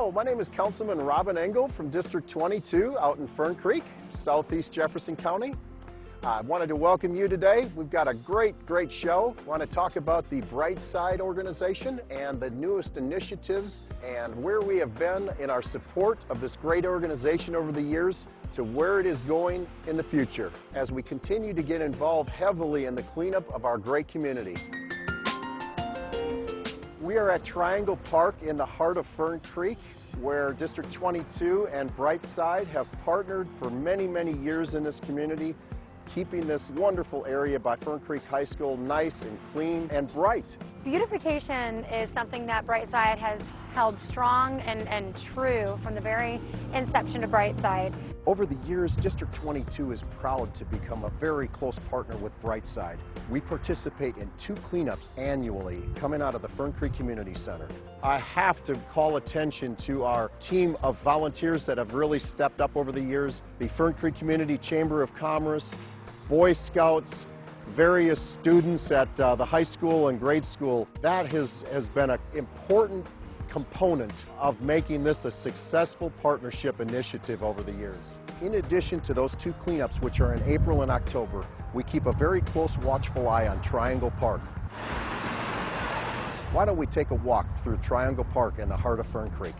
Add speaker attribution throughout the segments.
Speaker 1: Hello, my name is Councilman Robin Engel from District 22 out in Fern Creek, southeast Jefferson County. I wanted to welcome you today. We've got a great show. I want to talk about the Brightside organization and the newest initiatives and where we have been in our support of this great organization over the years to where it is going in the future as we continue to get involved heavily in the cleanup of our great community. We are at Triangle Park in the heart of Fern Creek, where District 22 and Brightside have partnered for many years in this community, keeping this wonderful area by Fern Creek High School nice and clean and bright.
Speaker 2: Beautification is something that Brightside has held strong and true from the very inception of Brightside.
Speaker 1: Over the years, District 22 is proud to become a very close partner with Brightside. We participate in 2 cleanups annually coming out of the Fern Creek Community Center. I have to call attention to our team of volunteers that have really stepped up over the years. The Fern Creek Community Chamber of Commerce, Boy Scouts, various students at the high school and grade school. That has been an important component of making this a successful partnership initiative over the years. In addition to those 2 cleanups, which are in April and October, we keep a very close watchful eye on Triangle Park. Why don't we take a walk through Triangle Park in the heart of Fern Creek?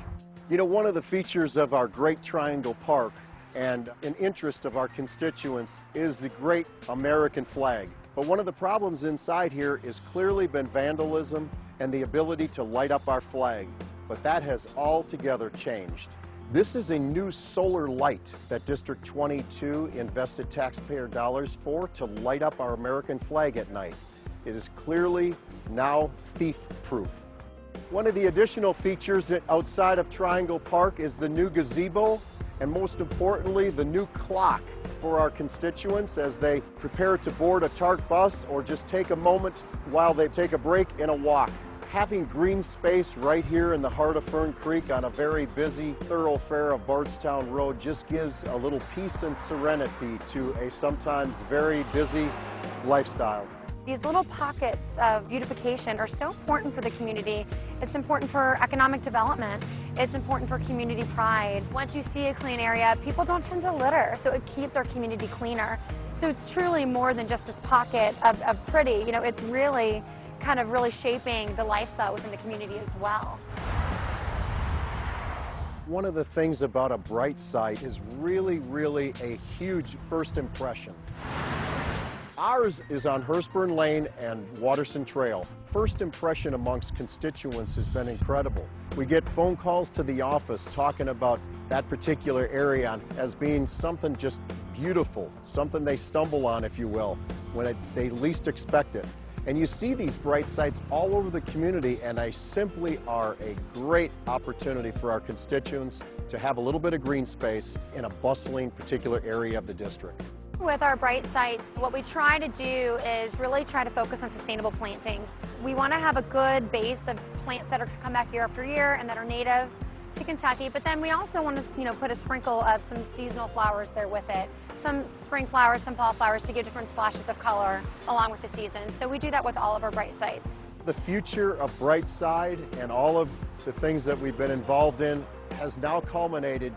Speaker 1: You know, one of the features of our great Triangle Park and an interest of our constituents is the great American flag. But one of the problems inside here is clearly been vandalism and the ability to light up our flag. But that has altogether changed. This is a new solar light that District 22 invested taxpayer dollars for to light up our American flag at night. It is clearly now thief-proof. One of the additional features outside of Triangle Park is the new gazebo, and most importantly, the new clock for our constituents as they prepare to board a TARC bus or just take a moment while they take a break in a walk. Having green space right here in the heart of Fern Creek on a very busy thoroughfare of Bardstown Road just gives a little peace and serenity to a sometimes very busy lifestyle.
Speaker 2: These little pockets of beautification are so important for the community. It's important for economic development. It's important for community pride. Once you see a clean area, people don't tend to litter, so it keeps our community cleaner. So it's truly more than just this pocket of pretty. You know, it's really kind of shaping the lifestyle within the community as well.
Speaker 1: One of the things about a Brightside is really a huge first impression. Ours is on Hurstburn Lane and Waterson Trail. First impression amongst constituents has been incredible. We get phone calls to the office talking about that particular area as being something just beautiful, something they stumble on, if you will, when they least expect it. And you see these Brightsides all over the community, and they simply are a great opportunity for our constituents to have a little bit of green space in a bustling particular area of the district.
Speaker 2: With our Brightsides, what we try to do is really try to focus on sustainable plantings. We want to have a good base of plants that are come back year after year and that are native to Kentucky, but then we also want to put a sprinkle of some seasonal flowers there with it. Some spring flowers, some fall flowers to give different splashes of color along with the season. So we do that with all of our Brightsides.
Speaker 1: The future of Brightside and all of the things that we've been involved in has now culminated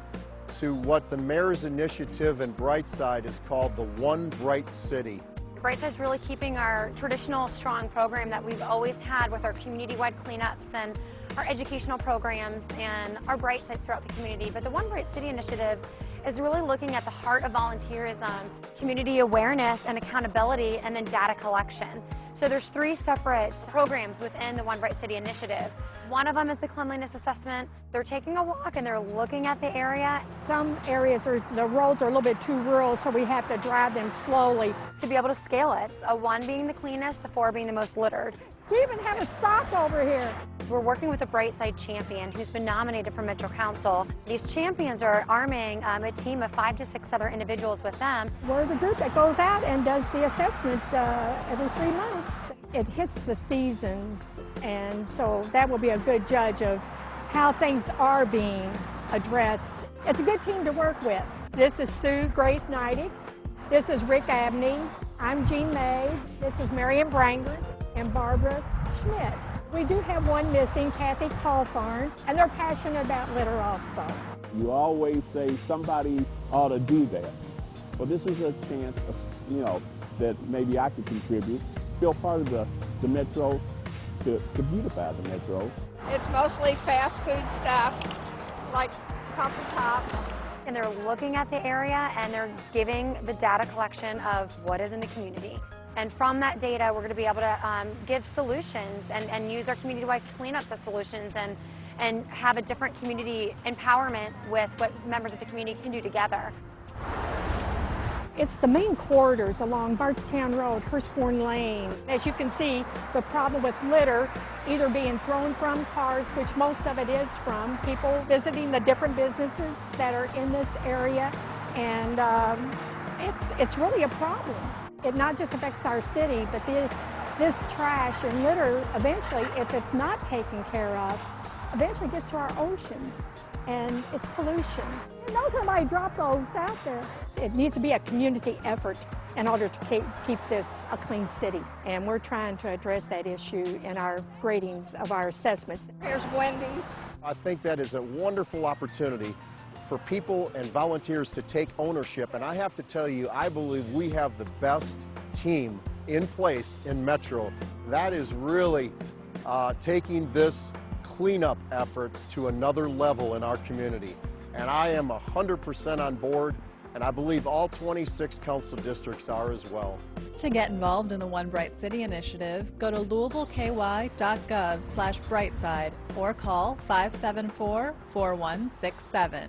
Speaker 1: to what the Mayor's initiative in Brightside is called the One Bright City.
Speaker 2: Brightside's really keeping our traditional strong program that we've always had with our community-wide cleanups and our educational programs and our Brightsides throughout the community. But the One Bright City initiative is really looking at the heart of volunteerism, community awareness and accountability, and then data collection. So there's 3 separate programs within the One Bright City initiative. One of them is the cleanliness assessment. They're taking a walk and they're looking at the area.
Speaker 3: Some areas, the roads are a little bit too rural, so we have to drive them slowly
Speaker 2: to be able to scale it. A 1 being the cleanest, the 4 being the most littered.
Speaker 3: We even have a sock over here.
Speaker 2: We're working with a Brightside champion who's been nominated for Metro Council. These champions are arming a team of 5 to 6 other individuals with them.
Speaker 3: We're the group that goes out and does the assessment every 3 months. It hits the seasons, and so that will be a good judge of how things are being addressed. It's a good team to work with. This is Sue Grace Neidig. This is Rick Abney. I'm Jean May. This is Marion Brangers and Barbara Schmidt. We do have one missing, Kathy Cawthorn, and they're passionate about litter also.
Speaker 4: You always say somebody ought to do that. Well, this is a chance, that maybe I could contribute, feel part of the Metro, to beautify the Metro.
Speaker 5: It's mostly fast food stuff, like coffee cups.
Speaker 2: And they're looking at the area and they're giving the data collection of what is in the community. And from that data, we're going to be able to give solutions and use our community-wide cleanups as solutions and have a different community empowerment with what members of the community can do together.
Speaker 3: It's the main corridors along Bardstown Road, Hurstbourne Lane. As you can see, the problem with litter either being thrown from cars, which most of it is from people visiting the different businesses that are in this area, and it's really a problem. It not just affects our city, but this trash and litter eventually, if it's not taken care of, eventually gets to our oceans, and it's pollution. You know, somebody drop those out there. It needs to be a community effort in order to keep this a clean city, and we're trying to address that issue in our gradings of our assessments.
Speaker 5: Here's Wendy's.
Speaker 1: I think that is a wonderful opportunity for people and volunteers to take ownership, and I have to tell you, I believe we have the best team in place in Metro. That is really taking this cleanup effort to another level in our community. And I am 100% on board, and I believe all 26 council districts are as well.
Speaker 6: To get involved in the One Bright City initiative, go to louisvilleky.gov/brightside or call 574-4167.